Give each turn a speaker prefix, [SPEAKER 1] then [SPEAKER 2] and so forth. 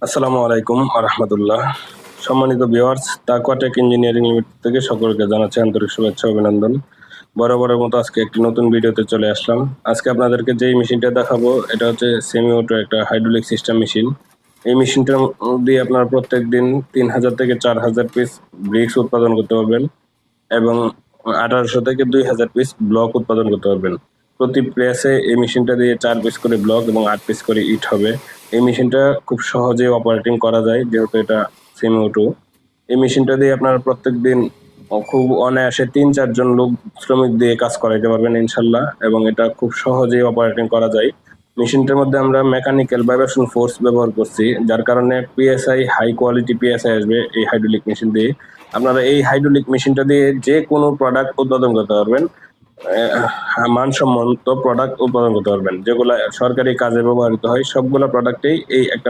[SPEAKER 1] আসসালামু আলাইকুম রাহমাতুল্লাহ। সম্মানিত ভিউয়ার্স, তাকওয়া টেক ইঞ্জিনিয়ারিং লিমিটেড থেকে সকলকে জানাচ্ছি আন্তরিক শুভেচ্ছা ও অভিনন্দন। বরাবরের মতো আজকে একটি নতুন ভিডিওতে চলে আসলাম। আজকে আপনাদেরকে যেই মেশিনটা দেখাবো এটা হচ্ছে সেমি অটো একটা হাইড্রোলিক সিস্টেম মেশিন। এই মেশিনটার দিয়ে আপনারা প্রত্যেকদিন 3000 থেকে 4000 পিস ব্রিক্স উৎপাদন করতে পারবেন এবং 1800 থেকে 2000 পিস ব্লক উৎপাদন করতে পারবেন। প্রতি প্রেসে এই মেশিনটা দিয়ে 4 পিস করে ব্লক এবং 8 পিস করে ইট হবে। এই মেশিনটা খুব সহজে অপারেটিং করা যায় যেহেতু এটা সেমি অটো। এই মেশিনটা দিয়ে আপনারা প্রত্যেকদিন খুব অনায়াসে 3-4 জন লোক শ্রমিক দিয়ে কাজ করাইতে পারবেন ইনশাল্লাহ, এবং এটা খুব সহজেই অপারেটিং করা যায়। মেশিনটার মধ্যে আমরা মেকানিক্যাল ভাইব্রেশন ফোর্স ব্যবহার করছি, যার কারণে পিএসআই হাই কোয়ালিটি পিএসআই আসবে এই হাইড্রোলিক মেশিন দিয়ে। আপনারা এই হাইড্রোলিক মেশিনটা দিয়ে যে কোনো প্রোডাক্ট উৎপাদন করতে পারবেন, মানসম্মত প্রোডাক্ট উৎপাদন করতে পারবেন, যেগুলো সরকারি কাজে ব্যবহৃত হয় সবগুলো প্রোডাক্টেই এই একটা